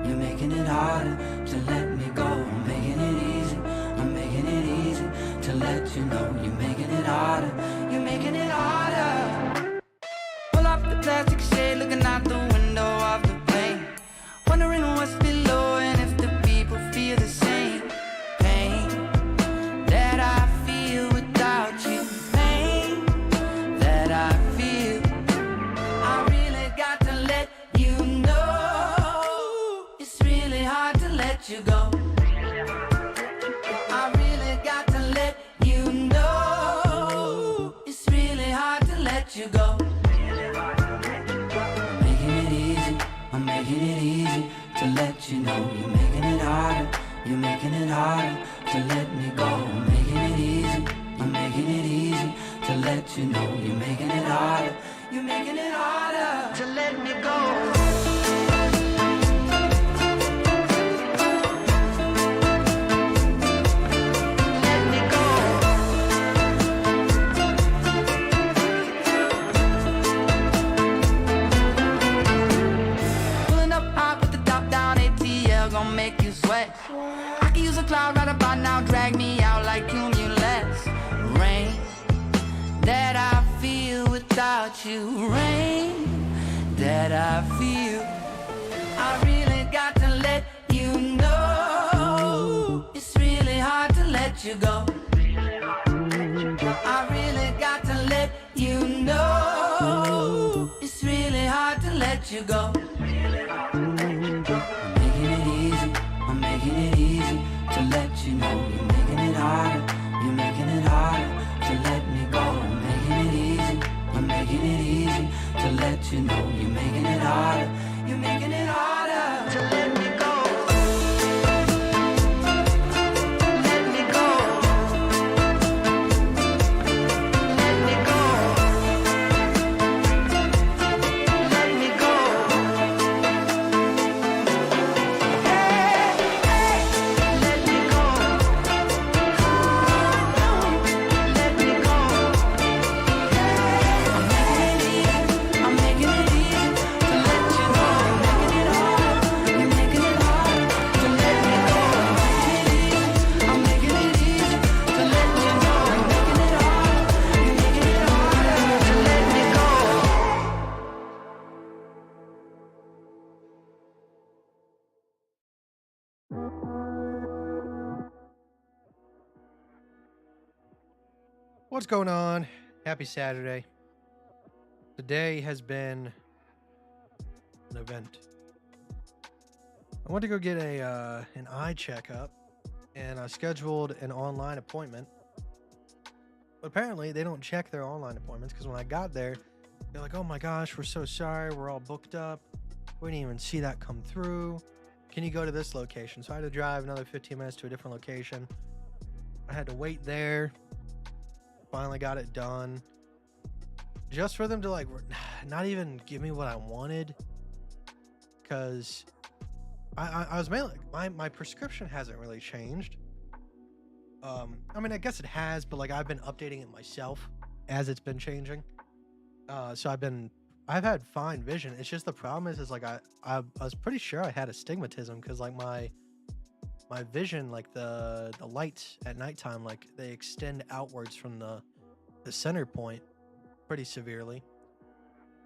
you're making it harder to let me go. I'm making it easy, I'm making it easy to let you know. You're making it harder, you're making it harder. Pull off the plastic shade, looking out the window of the plane, wondering what's below and if the people feel the same pain that I feel without you. Pain that I feel. I really got to let you know it's really hard to let you go. I really got to let you know it's really hard to let you go. I'm making it easy to let you know. You're making it harder, you're making it harder to let me go. I'm making it easy, I'm making it easy to let you know. You're making it harder, you're making it harder to let me go. Gonna make you sweat. I can use a cloud right about now, drag me out like cumulus. Rain that I feel without you. Rain that I feel. I really got to let you know it's really hard to let you go. I really got to let you know it's really hard to let you go. I'm making it easy to let you know. You're making it harder, you're making it harder to let me go. I'm making it easy, I'm making it easy to let you know. You're making it harder, you're making it harder to let me go. Let me go. Let me go. Let me go. What's going on? Happy Saturday. Today has been an event. I went to go get an eye checkup, and I scheduled an online appointment. But apparently they don't check their online appointments, because when I got there, they're like, "Oh my gosh, we're so sorry, we're all booked up. We didn't even see that come through. Can you go to this location?" So I had to drive another 15 minutes to a different location. I had to wait there. Finally got it done, just for them to like not even give me what I wanted, because I was mainly my prescription hasn't really changed. I mean, I guess it has, but like I've been updating it myself as it's been changing. So I've had fine vision. It's just the problem is like I was pretty sure I had astigmatism, because like my vision, like the lights at nighttime, like they extend outwards from the center point pretty severely.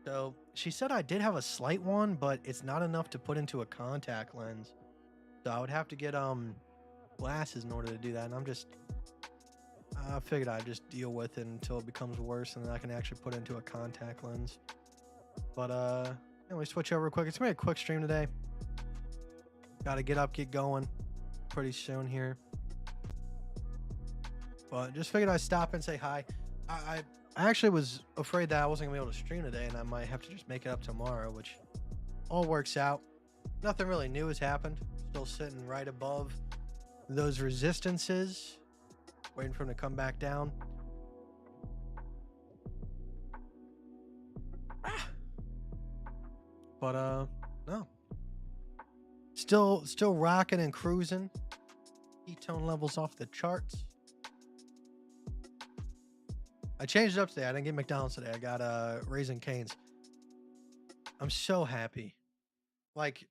So she said I did have a slight one, but it's not enough to put into a contact lens. So I would have to get glasses in order to do that. And I figured I'd just deal with it until it becomes worse, and then I can actually put it into a contact lens. But anyway, switch over real quick. It's gonna be a quick stream today. Gotta get up, get going pretty soon here. But just figured I'd stop and say hi. I actually was afraid that I wasn't gonna be able to stream today, and I might have to just make it up tomorrow, which all works out. Nothing really new has happened. Still sitting right above those resistances, waiting for them to come back down. But no, still rocking and cruising. Ketone levels off the charts. I changed it up today. I didn't get McDonald's today. I got Raising Cane's. I'm so happy. Like,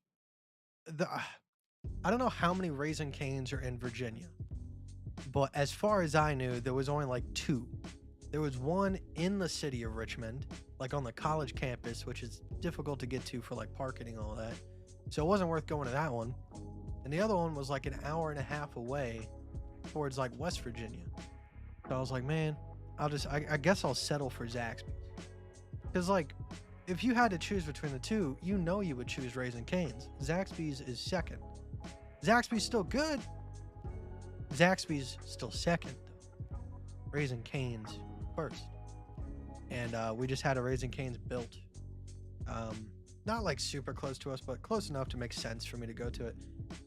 I don't know how many Raising Canes are in Virginia, but as far as I knew, there was only like 2. There was one in the city of Richmond, like on the college campus, which is difficult to get to for like parking and all that. So it wasn't worth going to that one. And the other one was like an hour and a half away towards like West Virginia. So I was like, man, I guess I'll settle for Zaxby's. Because like, if you had to choose between the two, you know you would choose Raising Cane's. Zaxby's is second. Zaxby's still good. Zaxby's still second. Raising Cane's first. And we just had a Raising Cane's built. Not like super close to us, but close enough to make sense for me to go to it.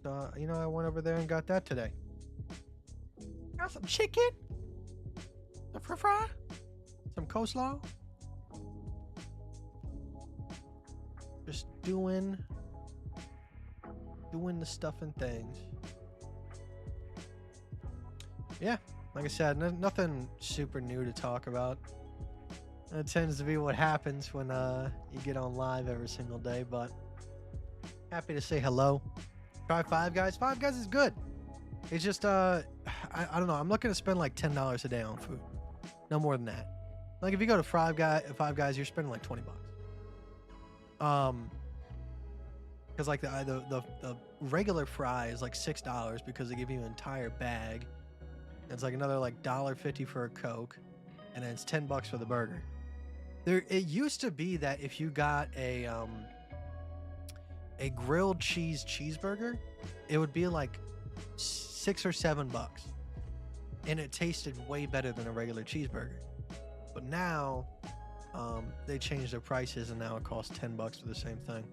So, I went over there and got that today. Got some chicken, some fry, some coleslaw. Just doing the stuff and things. Yeah, like I said, nothing super new to talk about. It tends to be what happens when you get on live every single day, but happy to say hello. Try Five Guys. Five Guys is good. It's just I don't know. I'm looking to spend like $10 a day on food. No more than that. Like if you go to Five Guys, you're spending like $20. Because like the regular fry is like $6 because they give you an entire bag. It's like another like $1.50 for a Coke, and then it's $10 for the burger. It used to be that if you got a grilled cheeseburger, it would be like $6 or $7, and it tasted way better than a regular cheeseburger. But now, they changed their prices, and now it costs $10 for the same thing.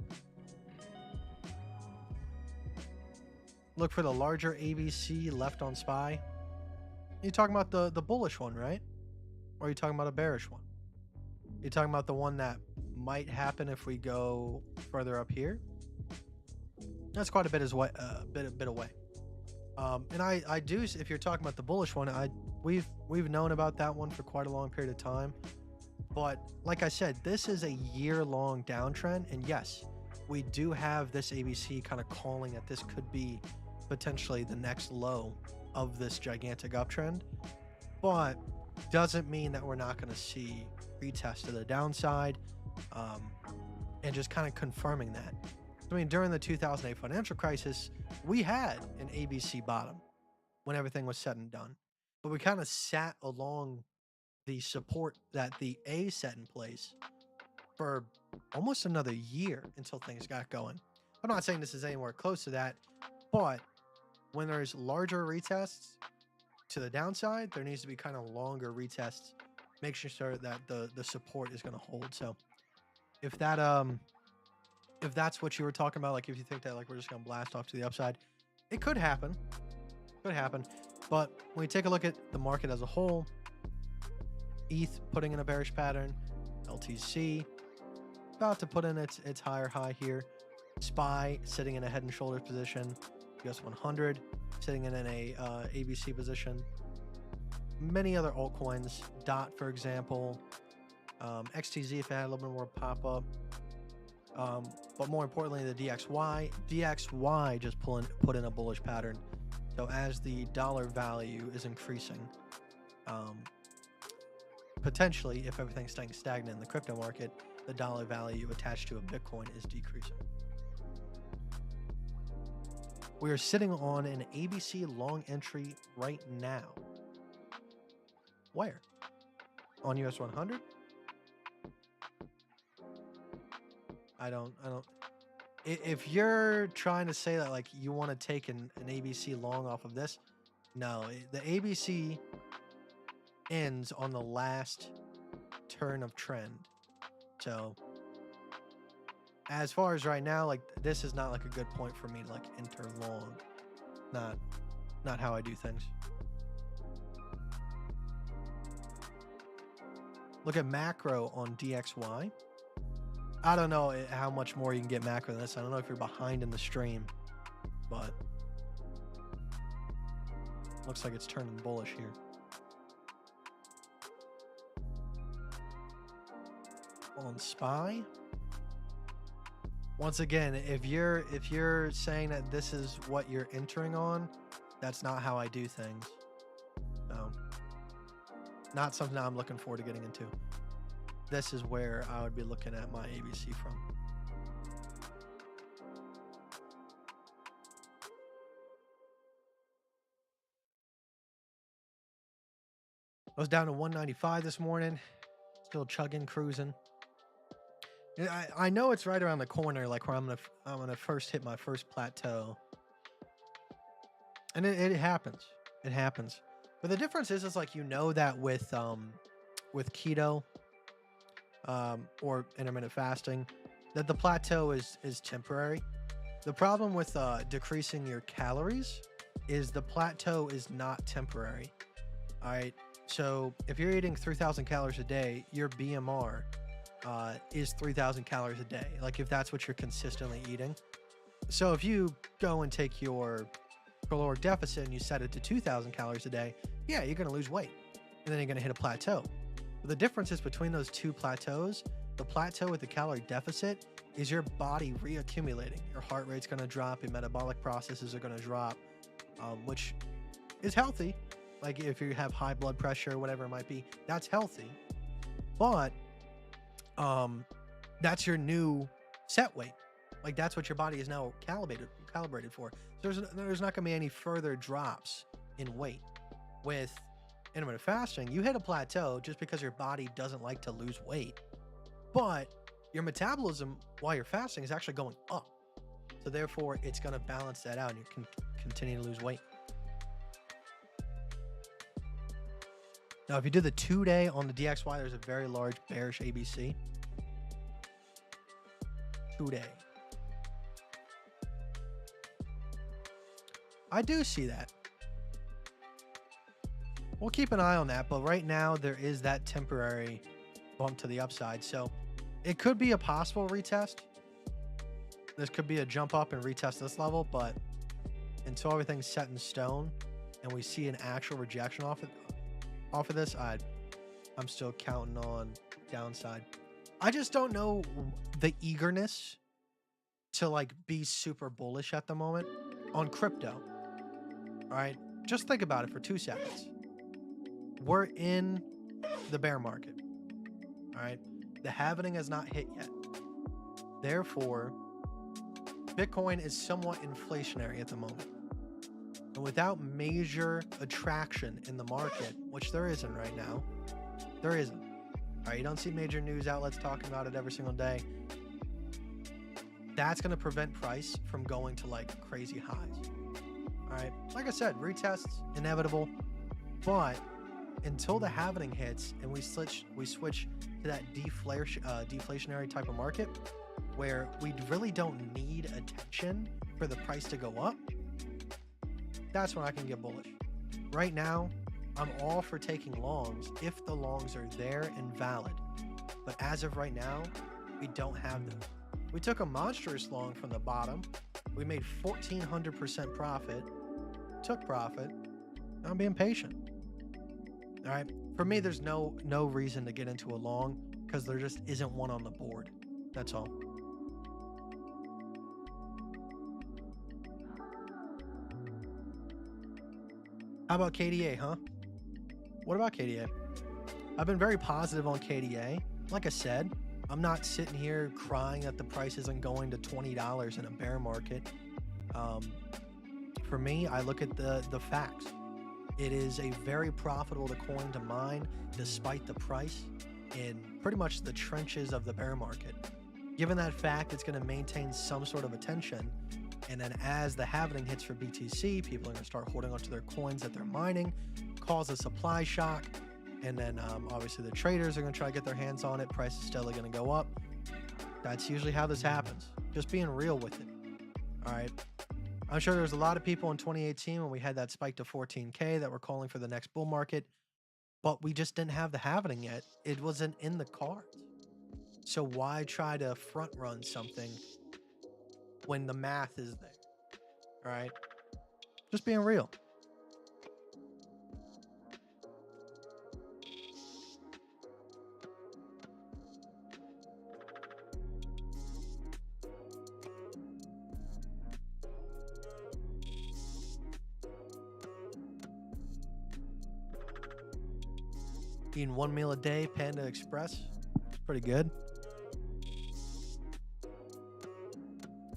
Look for the larger ABC left on SPY. You're talking about the bullish one, right? Or are you talking about a bearish one? You're talking about the one that might happen if we go further up here? That's quite a bit bit away. And I do, if you're talking about the bullish one, we've known about that one for quite a long period of time. But like I said, this is a year-long downtrend, and yes, we do have this ABC kind of calling that this could be potentially the next low of this gigantic uptrend, but doesn't mean that we're not going to see retest to the downside, and just kind of confirming that. I mean, during the 2008 financial crisis, we had an ABC bottom when everything was said and done, but we kind of sat along the support that the A set in place for almost another year until things got going. I'm not saying this is anywhere close to that, but when there's larger retests to the downside, there needs to be kind of longer retests, making sure that the support is going to hold. So if that's what you were talking about, like if you think that like we're just going to blast off to the upside, it could happen. But when you take a look at the market as a whole, ETH putting in a bearish pattern, LTC about to put in its higher high here, SPY sitting in a head and shoulders position, US 100 sitting in a ABC position, many other altcoins, DOT for example, XTZ if it had a little bit more pop up, but more importantly the DXY just put in a bullish pattern. So as the dollar value is increasing, potentially if everything's staying stagnant in the crypto market, the dollar value attached to a Bitcoin is decreasing. We are sitting on an ABC long entry right now. Where? On US 100? I don't. If you're trying to say that like you want to take an ABC long off of this, no. The ABC ends on the last turn of trend. So as far as right now, like this is not like a good point for me to like enter long. Not how I do things. Look at macro on DXY. I don't know how much more you can get macro than this. I don't know if you're behind in the stream, but looks like it's turning bullish here. On SPY, Once again, if you're saying that this is what you're entering on, that's not how I do things. So, not something I'm looking forward to getting into. This is where I would be looking at my ABC from. I was down to 195 this morning, still chugging, cruising. I know it's right around the corner, like where I'm gonna first hit my first plateau, and it happens. It happens. But the difference is like that with keto or intermittent fasting, that the plateau is temporary. The problem with decreasing your calories is the plateau is not temporary. All right. So if you're eating 3,000 calories a day, your BMR is 3,000 calories a day. Like if that's what you're consistently eating. So if you go and take your caloric deficit and you set it to 2,000 calories a day, yeah, you're going to lose weight. And then you're going to hit a plateau. But the difference is between those two plateaus, the plateau with the calorie deficit is your body reaccumulating. Your heart rate's going to drop, your metabolic processes are going to drop, which is healthy. Like if you have high blood pressure, whatever it might be, that's healthy. But that's your new set weight. Like that's what your body is now calibrated for. So there's not going to be any further drops in weight. With intermittent fasting, you hit a plateau just because your body doesn't like to lose weight. But your metabolism while you're fasting is actually going up. So therefore, it's going to balance that out and you can continue to lose weight. Now, if you do the 2-day on the DXY, there's a very large bearish ABC. 2-day. I do see that. We'll keep an eye on that, but right now there is that temporary bump to the upside. So it could be a possible retest. This could be a jump up and retest this level, but until everything's set in stone and we see an actual rejection off of this, I'm still counting on downside. I just don't know the eagerness to like be super bullish at the moment on crypto. All right, just think about it for 2 seconds. We're in the bear market. All right, the halvening has not hit yet. Therefore, Bitcoin is somewhat inflationary at the moment. And without major attraction in the market, which there isn't right now, there isn't. All right, you don't see major news outlets talking about it every single day. That's going to prevent price from going to like crazy highs. All right, like I said, retests inevitable, but until the halvening hits and we switch to that deflationary type of market where we really don't need attention for the price to go up, that's when I can get bullish. Right now, I'm all for taking longs if the longs are there and valid. But as of right now, we don't have those. We took a monstrous long from the bottom. We made 1,400% profit, took profit. I'm being patient. All right. For me, there's no reason to get into a long because there just isn't one on the board. That's all. How about KDA, huh? What about KDA? I've been very positive on KDA. Like I said, I'm not sitting here crying that the price isn't going to $20 in a bear market. For me, I look at the facts. It is a very profitable coin to mine despite the price in pretty much the trenches of the bear market. Given that fact, it's going to maintain some sort of attention. And then as the halvening hits for BTC, people are going to start holding onto their coins that they're mining, cause a supply shock. And then obviously the traders are going to try to get their hands on it. Price is still going to go up. That's usually how this happens. Just being real with it. All right. I'm sure there's a lot of people in 2018 when we had that spike to 14K that were calling for the next bull market, but we just didn't have the halvening yet. It wasn't in the cards. So why try to front run something when the math is there? All right. Just being real. Eating 1 meal a day, Panda Express. It's pretty good.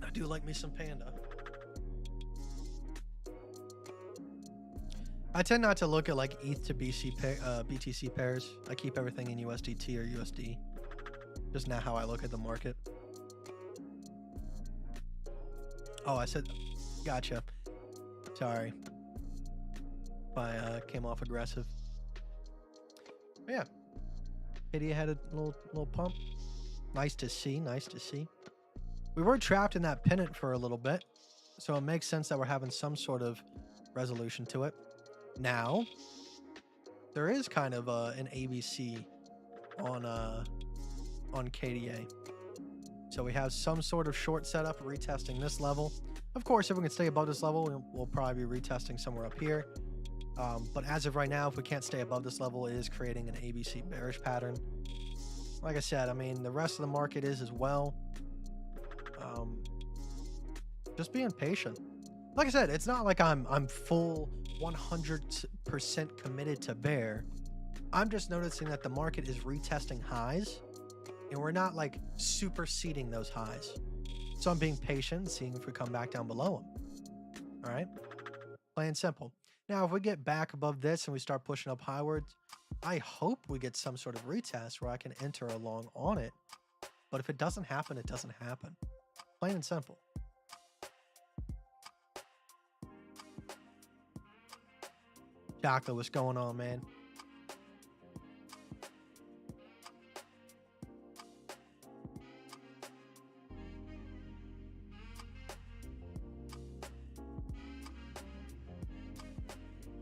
I do like me some Panda. I tend not to look at like ETH to BTC pairs. I keep everything in USDT or USD. Just not how I look at the market. Oh, I said, gotcha. Sorry if I came off aggressive. But yeah, Kitty had a little pump. Nice to see. Nice to see. We were trapped in that pennant for a little bit, so it makes sense that we're having some sort of resolution to it. Now, there is kind of an ABC on KDA. So we have some sort of short setup retesting this level. Of course, if we can stay above this level, we'll probably be retesting somewhere up here. But as of right now, if we can't stay above this level, it is creating an ABC bearish pattern. Like I said, I mean, the rest of the market is as well. Just being patient. Like I said, it's not like I'm full 100% committed to bear. I'm just noticing that the market is retesting highs, and we're not like superseding those highs. So I'm being patient, seeing if we come back down below them. All right, plain simple. Now, if we get back above this and we start pushing up highwards, I hope we get some sort of retest where I can enter along on it. But if it doesn't happen, it doesn't happen. Plain and simple. Chocolate, what's going on, man?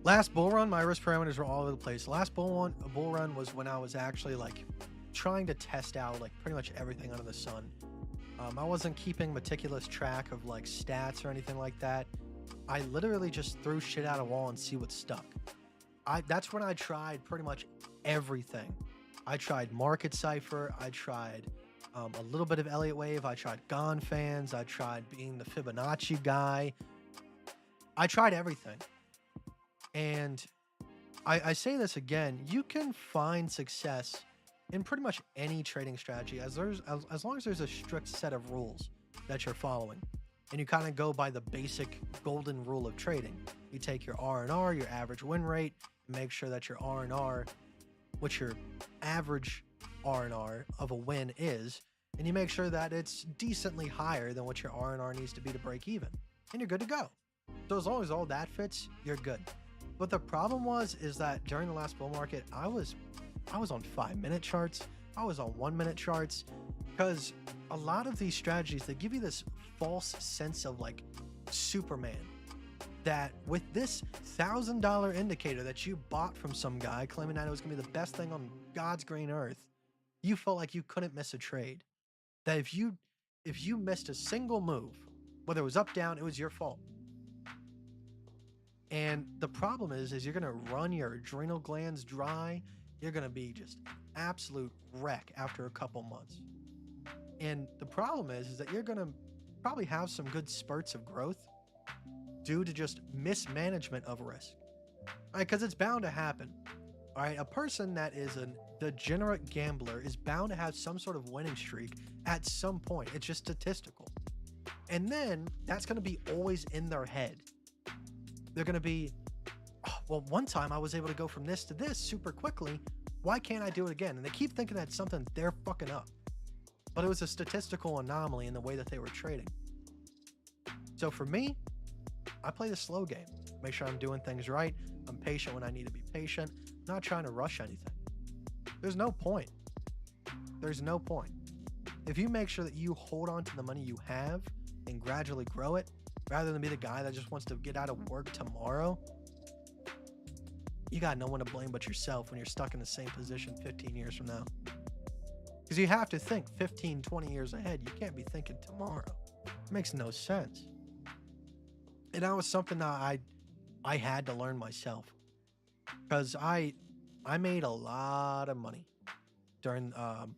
Last bull run, my risk parameters were all over the place. Last bull run was when I was actually like trying to test out like pretty much everything under the sun. I wasn't keeping meticulous track of like stats or anything like that. I literally just threw shit at a wall and see what stuck. That's when I tried pretty much everything. I tried Market Cipher. I tried a little bit of Elliott Wave. I tried Gone Fans. I tried being the Fibonacci guy. I tried everything. And I say this again, you can find success in pretty much any trading strategy as long as there's a strict set of rules that you're following. And you kind of go by the basic golden rule of trading. You take your R&R, your average win rate, and make sure that your R&R, which your average R&R of a win is, and you make sure that it's decently higher than what your R&R needs to be to break even. And you're good to go. So as long as all that fits, you're good. But the problem is that during the last bull market, I was on 5-minute charts. I was on 1-minute charts, because a lot of these strategies, they give you this false sense of like Superman, that with this $1,000 indicator that you bought from some guy claiming that it was gonna be the best thing on God's green earth, you felt like you couldn't miss a trade. That if you missed a single move, whether it was up, down, it was your fault. And the problem is you're going to run your adrenal glands dry. You're going to be just absolute wreck after a couple months. And the problem is that you're going to probably have some good spurts of growth due to just mismanagement of risk. All right, because it's bound to happen. All right, a person that is a degenerate gambler is bound to have some sort of winning streak at some point. It's just statistical. And then that's going to be always in their head. They're going to be, oh, well, one time I was able to go from this to this super quickly. Why can't I do it again? And they keep thinking that's something they're fucking up. But it was a statistical anomaly in the way that they were trading. So for me, I play the slow game. Make sure I'm doing things right. I'm patient when I need to be patient. I'm not trying to rush anything. There's no point. There's no point. If you make sure that you hold on to the money you have and gradually grow it, rather than be the guy that just wants to get out of work tomorrow, you got no one to blame but yourself when you're stuck in the same position 15 years from now. Because you have to think 15, 20 years ahead. You can't be thinking tomorrow. It makes no sense. And that was something that I had to learn myself. Because I made a lot of money during the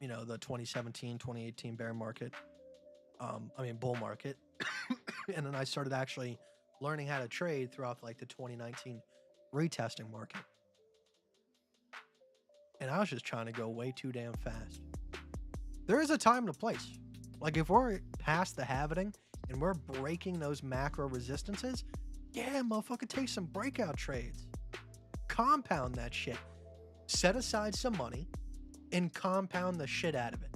2017, 2018 bear market. Bull market. And then I started actually learning how to trade throughout like the 2019 retesting market. and I was just trying to go way too damn fast. There is a time and a place. Like if we're past the habiting and we're breaking those macro resistances, yeah, motherfucker, take some breakout trades. Compound that shit. Set aside some money and compound the shit out of it.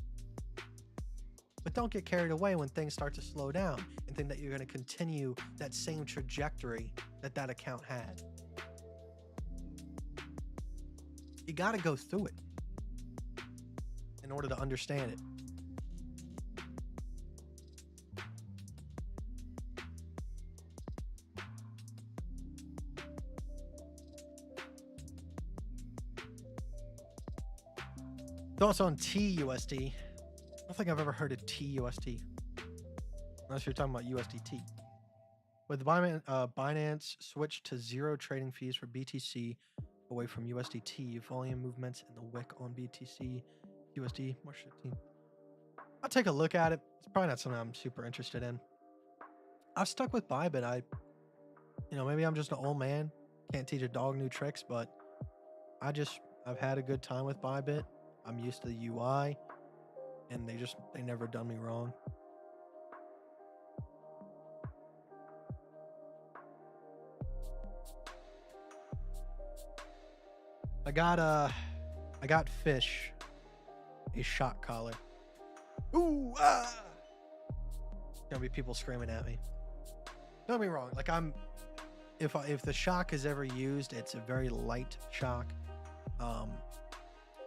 But don't get carried away when things start to slow down and think that you're going to continue that same trajectory that that account had. You got to go through it in order to understand it. Thoughts on TUSD? I don't think I've ever heard of TUSD. Unless you're talking about USDT. With Binance switched to zero trading fees for BTC away from USDT, volume movements in the wick on BTC, USD, March 15th. I'll take a look at it. It's probably not something I'm super interested in. I've stuck with Bybit. Maybe I'm just an old man. Can't teach a dog new tricks, but I've had a good time with Bybit. I'm used to the UI, and they never done me wrong. I got Fish a shock collar. Ooh, ah! Gonna be people screaming at me. Don't get me wrong. Like if the shock is ever used, it's a very light shock.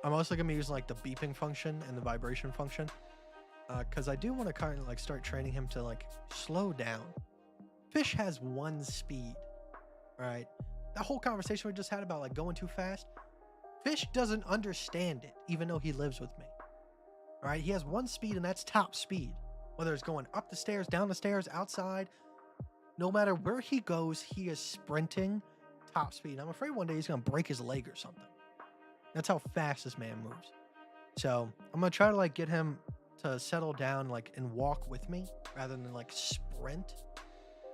I'm also gonna be using like the beeping function and the vibration function, because I do want to kind of like start training him to like slow down. Fish has one speed, right? That whole conversation we just had about like going too fast. Fish doesn't understand it, even though he lives with me. All right, he has one speed, and that's top speed. Whether it's going up the stairs, down the stairs, outside, no matter where he goes, he is sprinting top speed. I'm afraid one day he's gonna break his leg or something. That's how fast this man moves. So I'm gonna try to like get him to settle down, like, and walk with me rather than like sprint.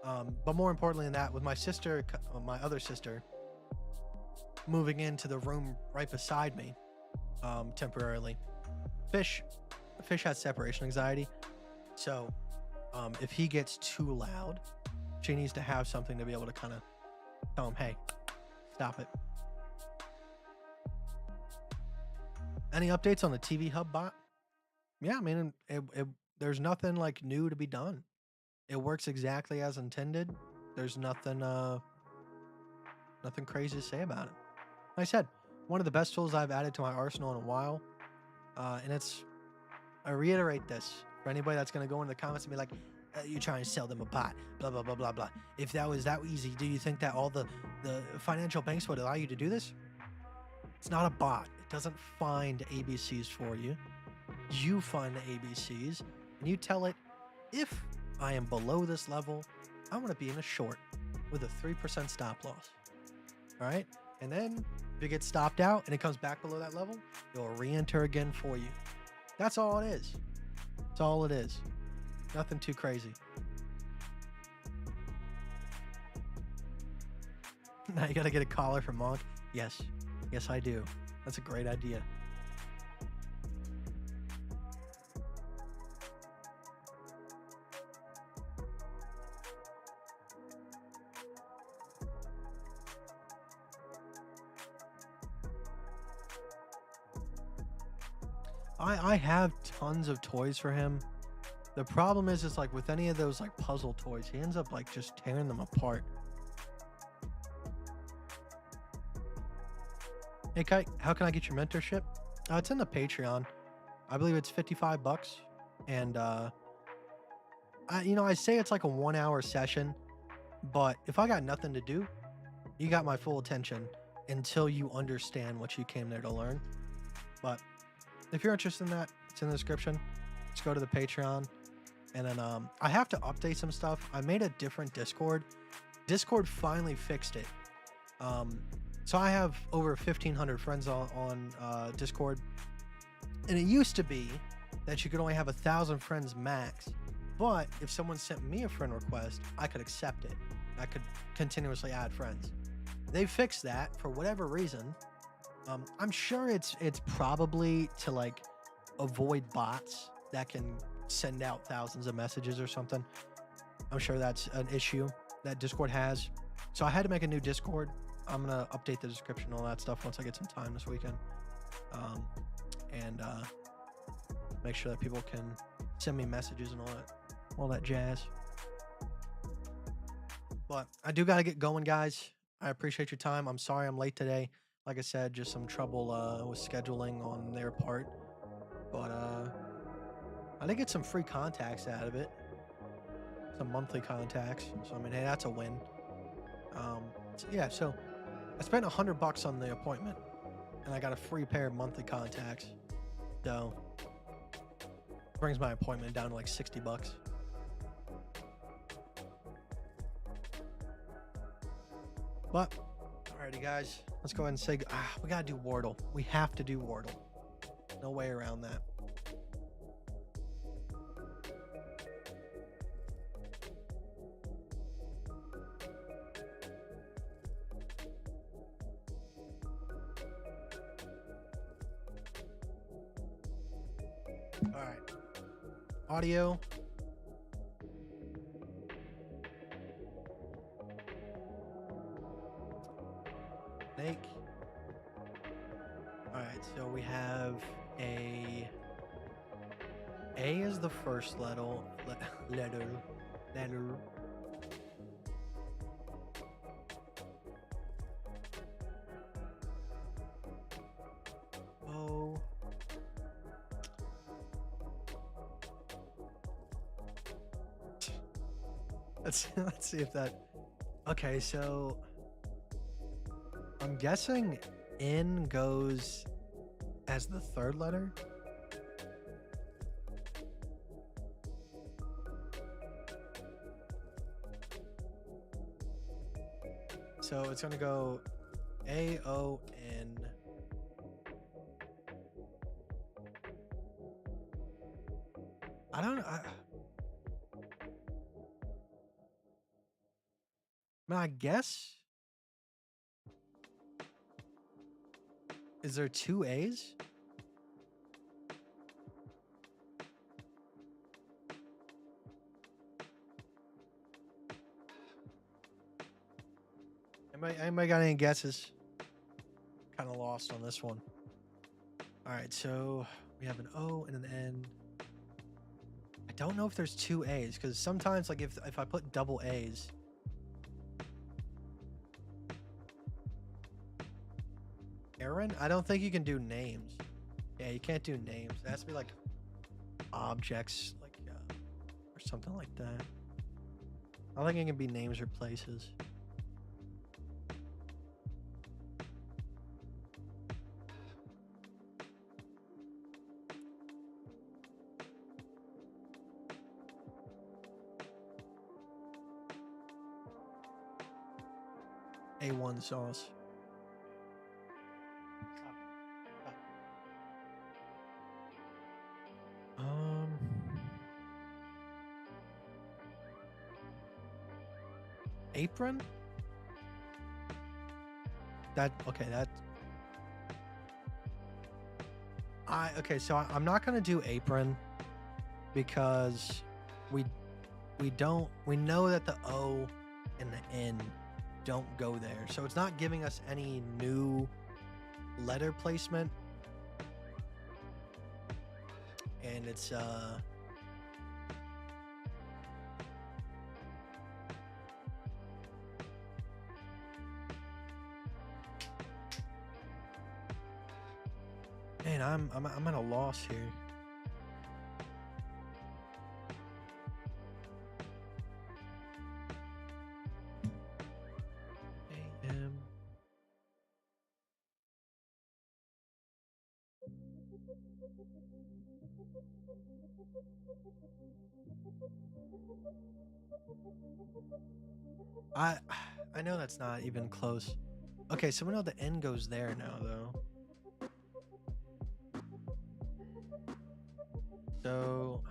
But more importantly than that, with my sister, my other sister, moving into the room right beside me, temporarily. Fish has separation anxiety. So if he gets too loud, she needs to have something to be able to kind of tell him, hey, stop it. Any updates on the TV Hub bot? Yeah, I mean, there's nothing like new to be done. It works exactly as intended. There's nothing crazy to say about it. Like I said, one of the best tools I've added to my arsenal in a while. And I reiterate this for anybody that's going to go in the comments and be like, you're trying to sell them a bot, blah, blah, blah, blah, blah. If that was that easy, do you think that all the financial banks would allow you to do this? It's not a bot. It doesn't find ABCs for you. You find the ABCs and you tell it, if I am below this level, I want to be in a short with a 3% stop loss. All right. And then if it gets stopped out and it comes back below that level, it'll re-enter again for you. That's all it is. That's all it is. Nothing too crazy. Now you got to get a collar for Monk. Yes. Yes, I do. That's a great idea. I have tons of toys for him. The problem is like with any of those like puzzle toys, he ends up like just tearing them apart. Hey Kite, how can I get your mentorship? It's in the Patreon. I believe it's $55. And I say it's like a 1 hour session, but if I got nothing to do, you got my full attention until you understand what you came there to learn. But if you're interested in that, it's in the description. Just go to the Patreon. And then I have to update some stuff. I made a different Discord. Discord finally fixed it. So I have over 1,500 friends on Discord. And it used to be that you could only have 1,000 friends max. But if someone sent me a friend request, I could accept it. I could continuously add friends. They fixed that for whatever reason. I'm sure it's probably to like avoid bots that can send out thousands of messages or something. I'm sure that's an issue that Discord has. So I had to make a new Discord. I'm gonna update the description and all that stuff once I get some time this weekend, and make sure that people can send me messages and all that jazz. But I do gotta get going, guys. I appreciate your time. I'm sorry I'm late today. Like I said, just some trouble with scheduling on their part. But I did get some free contacts out of it. Some monthly contacts. So I mean, hey, that's a win. So yeah, so I spent $100 on the appointment, and I got a free pair of monthly contacts. So brings my appointment down to like $60. But alrighty, guys, let's go ahead and say we gotta do Wordle. We have to do Wordle. No way around that. All right. Audio. Snake. All right, so we have A is the first letter. O. Let's see if that. Okay, so I'm guessing N goes as the third letter. So it's gonna go A-O-N. I guess. Is there two A's? Anybody got any guesses? Kind of lost on this one. All right, so we have an O and an N. I don't know if there's two A's because sometimes, like, if I put double A's. Aaron? I don't think you can do names. Yeah, you can't do names. It has to be like objects, like or something like that. I don't think it can be names or places. A1 sauce. Apron? Okay, so I'm not gonna do apron because we know that the O and the N don't go there, so it's not giving us any new letter placement, and it's man, I'm at a loss here. AM. I know that's not even close. Okay, so we know the N goes there now, though. So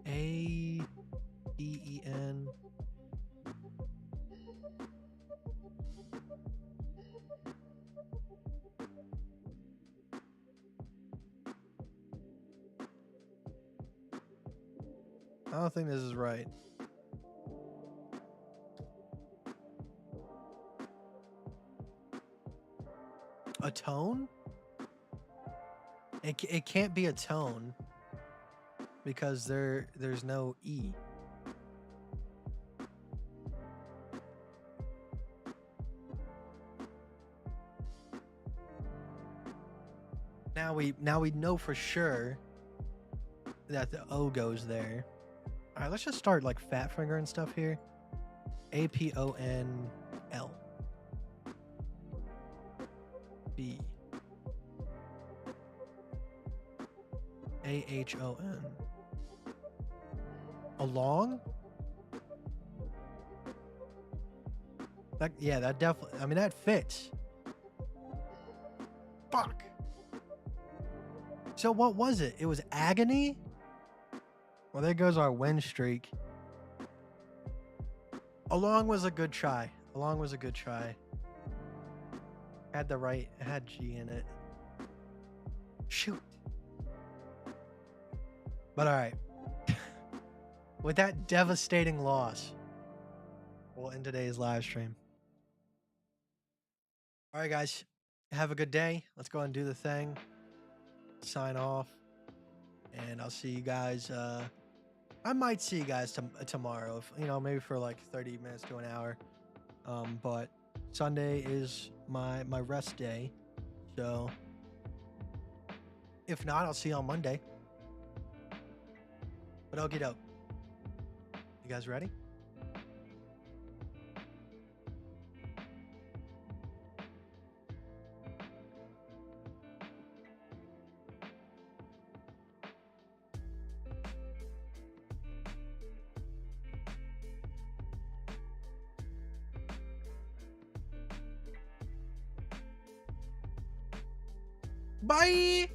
A-D-E-N. I don't think this is right. A tone? It can't be a tone because there's no E. Now we know for sure that the O goes there. All right, let's just start like fat finger and stuff here. APONL. B. AHON. Along? That definitely, I mean, that fits. Fuck. So what was it? It was agony? Well, there goes our win streak. Along was a good try. Along was a good try. Had the right, it had G in it. Shoot. But all right. With that devastating loss, we'll end today's live stream. All right, guys. Have a good day. Let's go and do the thing. Sign off. And I'll see you guys. I might see you guys tomorrow. If, you know, maybe for like 30 minutes to an hour. But Sunday is my rest day. So if not, I'll see you on Monday. But okie doke. You guys ready? Bye!